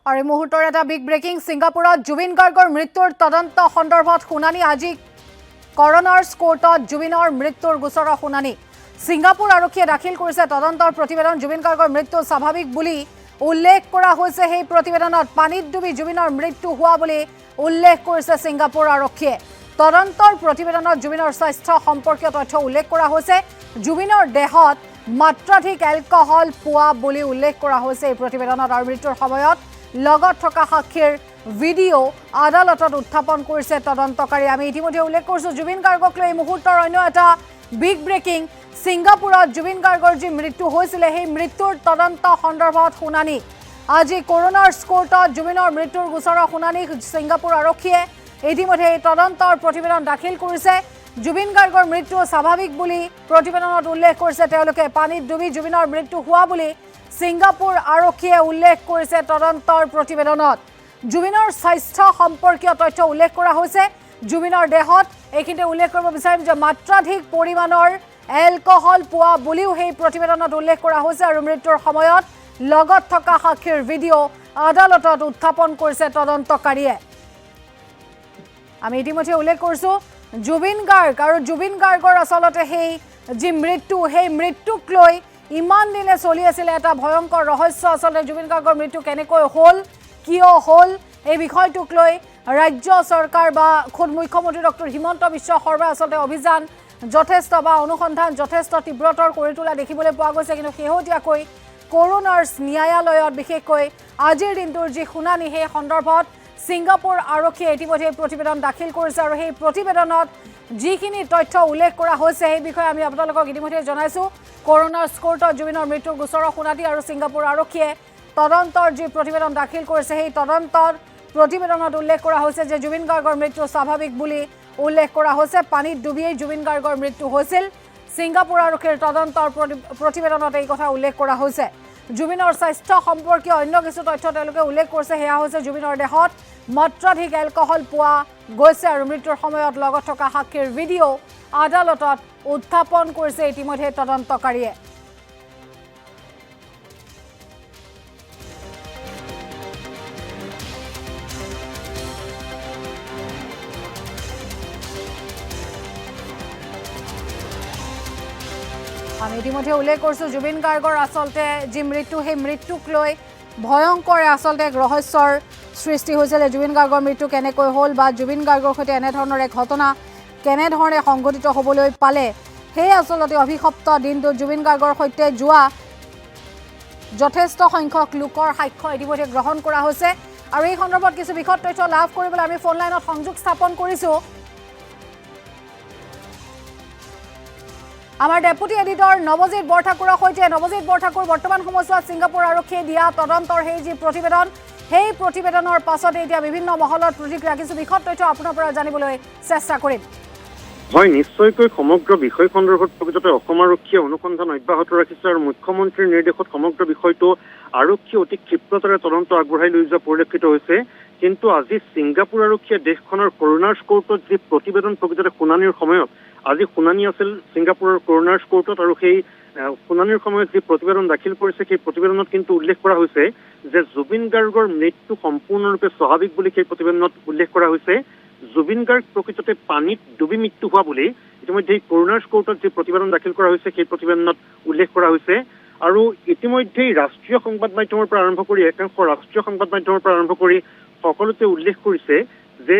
আৰু মুহূৰ্তৰ এটা বিগ ব্ৰেকিং ছিংগাপুৰত জুবিন গাৰ্গৰ মৃত্যুৰ তদন্ত সন্দৰ্ভত শুনানি আজি কৰনাৰ্ছ কোৰ্টত জুবিনৰ মৃত্যুৰ গোচৰৰ শুনানি ছিংগাপুৰ আৰক্ষীয়ে দাখিল কৰিছে তদন্তৰ প্ৰতিবেদন জুবিন গাৰ্গৰ মৃত্যু স্বাভাৱিক বুলি উল্লেখ কৰা হৈছে সেই প্ৰতিবেদনত পানীত ডুবি জুবিনৰ মৃত্যু হোৱা বুলি উল্লেখ কৰিছে ছিংগাপুৰ আৰক্ষীয়ে তদন্তৰ প্ৰতিবেদনত জুবিনৰ স্বাস্থ্য সম্পৰ্কীয় তথ্য উল্লেখ কৰা হৈছে জুবিনৰ দেহত মাত্ৰাধিক এলকহল পোৱা বুলি উল্লেখ কৰা হৈছে এই প্ৰতিবেদনত আৰু মৃত্যুৰ সময়ত লগত থকা সাক্ষীৰ ভিডিঅ' আদালতত উত্থাপন কৰিছে তদন্তকাৰী আমি ইতিমধ্যে উল্লেখ কৰিছো জুবিন গাৰ্গক লৈ মুহূৰ্তৰ অন্য এটা বিগ ব্ৰেকিং ছিংগাপুৰত জুবিন গাৰ্গৰ যি মৃত্যু হৈছিল সেই মৃত্যুৰ তদন্ত সন্দৰ্ভত শুনানি আজি কৰনাৰ্ছ কোৰ্টত জুবিনৰ মৃত্যুৰ গোচৰৰ শুনানি ছিংগাপুৰ আৰক্ষীয়ে ইতিমধ্যে এই তদন্তৰ প্ৰতিবেদন দাখিল কৰিছে জুবিন গাৰ্গৰ মৃত্যু স্বাভাৱিক বুলি প্ৰতিবেদনত উল্লেখ কৰিছে তেওঁলোকে পানীত ডুবি জুবিনৰ মৃত্যু হোৱা বুলি ছিংগাপুৰ আৰক্ষীয়ে উল্লেখ কৰিছে তদন্তৰ প্ৰতিবেদনত জুবিনৰ স্বাস্থ্য সম্পৰ্কীয় তথ্য উল্লেখ কৰা হৈছে জুবিনৰ দেহত এইখিনিতে উল্লেখ কৰিব বিচাৰিম যে মাত্ৰাধিক পৰিমাণৰ এলকহল পোৱা বুলিও সেই প্ৰতিবেদনত উল্লেখ কৰা হৈছে আৰু মৃত্যুৰ সময়ত লগত থকা সাক্ষীৰ ভিডিঅ' আদালতত উত্থাপন কৰিছে তদন্তকাৰীয়ে আমি ইতিমধ্যে উল্লেখ কৰিছো জুবিন গাৰ্গ আৰু জুবিন গাৰ্গৰ আচলতে সেই যি মৃত্যু সেই মৃত্যুক লৈ ইমান দিনে চলি আছিল এটা ভয়ংকৰ ৰহস্য আচলতে জুবিন গাৰ্গৰ মৃত্যু কেনেকৈ হ'ল কিয় হ'ল এই বিষয়টোক লৈ ৰাজ্য চৰকাৰ বা খুদ মুখ্যমন্ত্ৰী ডক্টৰ হিমন্ত বিশ্ব শৰ্মাই আচলতে অভিযান যথেষ্ট বা অনুসন্ধান যথেষ্ট তীব্ৰতৰ কৰি তোলা দেখিবলৈ পোৱা গৈছে কিন্তু শেহতীয়াকৈ কৰনাৰ্ছ ন্যায়ালয়ত বিশেষকৈ আজিৰ দিনটোৰ যি শুনানি সেই সন্দৰ্ভত ছিংগাপুৰ আৰক্ষীয়ে ইতিমধ্যে প্ৰতিবেদন দাখিল কৰিছে আৰু সেই প্ৰতিবেদনত যিখিনি তথ্য উল্লেখ কৰা হৈছে সেই বিষয়ে আমি আপোনালোকক ইতিমধ্যে জনাইছোঁ কৰনাৰ্ছ কোৰ্টত জুবিনৰ মৃত্যুৰ গোচৰৰ শুনানি আৰু ছিংগাপুৰ আৰক্ষীয়ে তদন্তৰ যি প্ৰতিবেদন দাখিল কৰিছে সেই তদন্তৰ প্ৰতিবেদনত উল্লেখ কৰা হৈছে যে জুবিন গাৰ্গৰ মৃত্যু স্বাভাৱিক বুলি উল্লেখ কৰা হৈছে পানীত ডুবিয়েই জুবিন গাৰ্গৰ মৃত্যু হৈছিল ছিংগাপুৰ আৰক্ষীৰ তদন্তৰ প্ৰতিবেদনত এই কথা উল্লেখ কৰা হৈছে জুবিনৰ স্বাস্থ্য সম্পৰ্কীয় অন্য কিছু তথ্য তেওঁলোকে উল্লেখ কৰিছে সেয়া হৈছে জুবিনৰ দেহত মাত্ৰাধিক এলকহল পোৱা গৈছে আৰু মৃত্যুৰ সময়ত লগত থকা সাক্ষীৰ ভিডিঅ' আদালতত উত্থাপন কৰিছে ইতিমধ্যে তদন্তকাৰীয়ে আমি ইতিমধ্যে উল্লেখ কৰিছোঁ জুবিন গাৰ্গৰ আচলতে যি মৃত্যু সেই মৃত্যুক লৈ ভয়ংকৰ আচলতে এক ৰহস্যৰ সৃষ্টি হৈছিলে জুবিন গাৰ্গৰ মৃত্যু কেনেকৈ হ'ল বা জুবিন গাৰ্গৰ সৈতে এনেধৰণৰ এক ঘটনা কেনেধৰণে সংঘটিত হ'বলৈ পালে সেই আচলতে অভিশপ্ত দিনটোত জুবিন গাৰ্গৰ সৈতে যোৱা যথেষ্ট সংখ্যক লোকৰ সাক্ষ্য ইতিমধ্যে গ্ৰহণ কৰা হৈছে আৰু এই সন্দৰ্ভত কিছু বিশদ তথ্য লাভ কৰিবলৈ আমি ফোন লাইনত সংযোগ স্থাপন কৰিছোঁ আমাৰ ডেপুটি এডিটৰ নৱজিত বৰঠাকুৰৰ সৈতে নৱজিত বৰঠাকুৰ বৰ্তমান সময়ছোৱাত ছিংগাপুৰ আৰক্ষীয়ে দিয়া তদন্তৰ সেই যি প্ৰতিবেদন সেই প্ৰতিবেদনৰ পাছতে এতিয়া বিভিন্ন মহলত প্ৰতিক্ৰিয়া কিছু বিশদ তথ্য আপোনাৰ পৰা জানিবলৈ চেষ্টা কৰিম হয় নিশ্চয়কৈ সমগ্ৰ বিষয় সন্দৰ্ভত প্ৰকৃততে অসম আৰক্ষীয়ে অনুসন্ধান অব্যাহত ৰাখিছে আৰু মুখ্যমন্ত্ৰীৰ নিৰ্দেশত সমগ্ৰ বিষয়টো আৰক্ষীয়ে অতি ক্ষিপ্ৰতাৰে তদন্ত আগবঢ়াই লৈ যোৱা পৰিলক্ষিত হৈছে কিন্তু আজি ছিংগাপুৰ আৰক্ষীয়ে দেশখনৰ কৰনাৰ্ছ কোৰ্টত যি প্ৰতিবেদন প্ৰকৃততে শুনানিৰ সময়ত আজি শুনানি আছিল ছিংগাপুৰৰ কৰনাৰ্ছ কোৰ্টত আৰু সেই শুনানিৰ সময়ত যি প্ৰতিবেদন দাখিল কৰিছে সেই প্ৰতিবেদনত কিন্তু উল্লেখ কৰা হৈছে যে জুবিন গাৰ্গৰ মৃত্যু সম্পূৰ্ণৰূপে স্বাভাৱিক বুলি সেই প্ৰতিবেদনত উল্লেখ কৰা হৈছে জুবিন গাৰ্গ প্ৰকৃততে পানীত ডুবি মৃত্যু হোৱা বুলি ইতিমধ্যে কৰনাৰ্ছ কোৰ্টত যি প্ৰতিবেদন দাখিল কৰা হৈছে সেই প্ৰতিবেদনত উল্লেখ কৰা হৈছে আৰু ইতিমধ্যেই ৰাষ্ট্ৰীয় সংবাদ মাধ্যমৰ পৰা আৰম্ভ কৰি একাংশ ৰাষ্ট্ৰীয় সংবাদ মাধ্যমৰ পৰা আৰম্ভ কৰি সকলোতে উল্লেখ কৰিছে যে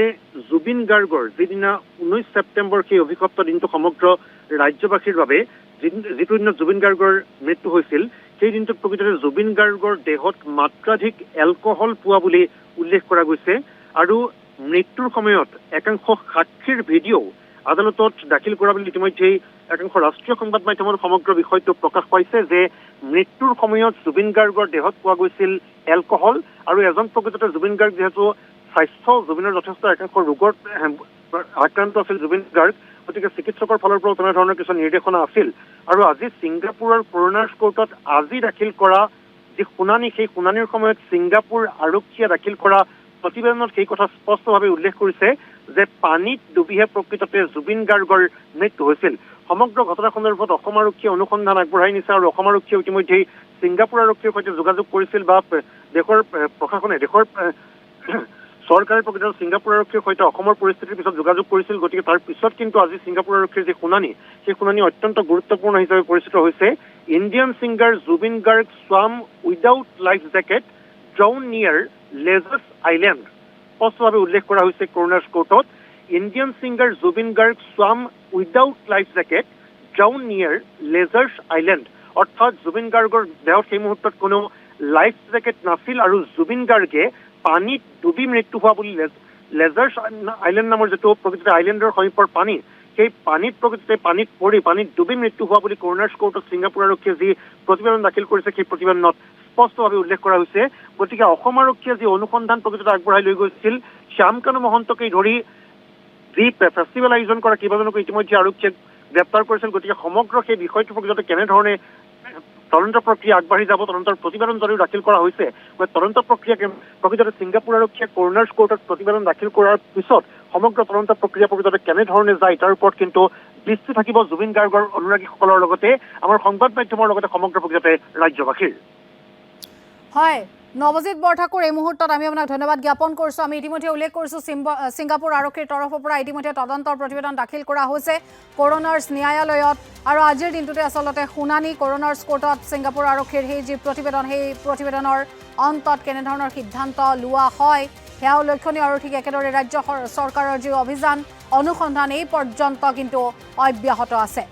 জুবিন গাৰ্গৰ যিদিনা 19 ছেপ্টেম্বৰ সেই অভিশপ্ত দিনটো সমগ্ৰ ৰাজ্যবাসীৰ বাবে যিটো দিনত জুবিন গাৰ্গৰ মৃত্যু হৈছিল সেই দিনটোত প্ৰকৃততে জুবিন গাৰ্গৰ দেহত মাত্ৰাধিক এলকহল পোৱা বুলি উল্লেখ কৰা গৈছে আৰু মৃত্যুৰ সময়ত একাংশ সাক্ষীৰ ভিডিঅ' আদালতত দাখিল কৰা বুলি ইতিমধ্যেই একাংশ ৰাষ্ট্ৰীয় সংবাদ মাধ্যমৰ সমগ্ৰ বিষয়টো প্ৰকাশ পাইছে যে মৃত্যুৰ সময়ত জুবিন গাৰ্গৰ দেহত পোৱা গৈছিল এলকহল আৰু এজন প্ৰকৃততে জুবিন গাৰ্গ যিহেতু স্বাস্থ্য জুবিনৰ যথেষ্ট একাংশ ৰোগত আক্ৰান্ত আছিল জুবিন গাৰ্গ গতিকে চিকিৎসকৰ ফালৰ পৰাও তেনেধৰণৰ কিছু নিৰ্দেশনা আছিল আৰু আজি ছিংগাপুৰৰ কৰনাৰ্ছ কোৰ্টত আজি দাখিল কৰা যি শুনানি সেই শুনানিৰ সময়ত ছিংগাপুৰ আৰক্ষীয়ে দাখিল কৰা প্ৰতিবেদনত সেই কথা স্পষ্টভাৱে উল্লেখ কৰিছে যে পানীত ডুবিহে প্ৰকৃততে জুবিন গাৰ্গৰ মৃত্যু হৈছিল সমগ্ৰ ঘটনা সন্দৰ্ভত অসম আৰক্ষীয়ে অনুসন্ধান আগবঢ়াই নিছে আৰু অসম আৰক্ষীয়ে ইতিমধ্যেই ছিংগাপুৰ আৰক্ষীৰ সৈতে যোগাযোগ কৰিছিল বা দেশৰ প্ৰশাসনে দেশৰ চৰকাৰী প্ৰকৃতত ছিংগাপুৰ আৰক্ষীৰ সৈতে অসমৰ পৰিস্থিতিৰ পিছত যোগাযোগ কৰিছিল। গতিকে তাৰ পিছত কিন্তু আজি ছিংগাপুৰ আৰক্ষীৰ যি শুনানি, সেই শুনানি অত্যন্ত গুৰুত্বপূৰ্ণ হিচাপে পৰিচিত হৈছে। Indian singer Zubeen Garg swam without life jacket drown near Lazarus island, স্পষ্টভাৱে উল্লেখ কৰা হৈছে কৰোনাৰ্ছ কোৰ্টত। Indian singer Zubeen Garg swam without life jacket drown near Lazarus island, অৰ্থাৎ জুবিন গাৰ্গৰ দেহত সেই মুহূৰ্তত কোনো লাইফ জেকেট নাছিল আৰু জুবিন গাৰ্গে পানীত ডুবি মৃত্যু হোৱা বুলি লেজাৰ্ছ আইলেণ্ড নামৰ যিটো প্ৰকৃততে আইলেণ্ডৰ সমীপৰ পানী, সেই প্ৰকৃততে পানীত পৰি পানীত ডুবি মৃত্যু হোৱা বুলি কৰোনাৰ্ছ কোৰ্টত ছিংগাপুৰ আৰক্ষীয়ে যি প্ৰতিবেদন দাখিল কৰিছে, সেই প্ৰতিবেদনত স্পষ্টভাৱে উল্লেখ কৰা হৈছে। গতিকে অসম আৰক্ষীয়ে যি অনুসন্ধান প্ৰকৃততে আগবঢ়াই লৈ গৈছিল, শ্যামকানু মহন্তকে ধৰি যি ফেষ্টিভেল আয়োজন কৰা কেইবাজনকো ইতিমধ্যে আৰক্ষীয়ে গ্ৰেপ্তাৰ কৰিছিল। গতিকে সমগ্ৰ সেই বিষয়টো প্ৰকৃততে কেনেধৰণে তদন্ত প্ৰক্ৰিয়া আগবাঢ়ি যাব, তদন্তৰ প্ৰতিবেদন যদিও দাখিল কৰা হৈছে, তদন্ত প্ৰক্ৰিয়া প্ৰকৃততে ছিংগাপুৰ আৰক্ষীয়ে কৰোনাৰ্ছ কোৰ্টত প্ৰতিবেদন দাখিল কৰাৰ পিছত সমগ্ৰ তদন্ত প্ৰক্ৰিয়া প্ৰকৃততে কেনেধৰণে যায় তাৰ ওপৰত কিন্তু দৃষ্টি থাকিব জুবিন গাৰ্গৰ অনুৰাগীসকলৰ লগতে আমাৰ সংবাদ মাধ্যমৰ লগতে সমগ্ৰ প্ৰকৃততে ৰাজ্যবাসীৰ। হয়, নৱজিৎ বৰঠাকুৰ, এই মুহূৰ্তত আমি আপোনাক ধন্যবাদ জ্ঞাপন কৰিছোঁ। আমি ইতিমধ্যে উল্লেখ কৰিছোঁ ছিংগাপুৰ আৰক্ষীৰ তৰফৰ পৰা ইতিমধ্যে তদন্তৰ প্ৰতিবেদন দাখিল কৰা হৈছে কৰোনাৰ্ছ ন্যায়ালয়ত আৰু আজিৰ দিনটোতে আচলতে শুনানি কৰোনাৰ্ছ কোৰ্টত ছিংগাপুৰ আৰক্ষীৰ সেই যি প্ৰতিবেদন, সেই প্ৰতিবেদনৰ অন্তত কেনেধৰণৰ সিদ্ধান্ত লোৱা হয় সেয়াও লক্ষণীয়। আৰু ঠিক একেদৰে ৰাজ্য চৰকাৰৰ যি অভিযান অনুসন্ধান এই পৰ্যন্ত কিন্তু অব্যাহত আছে।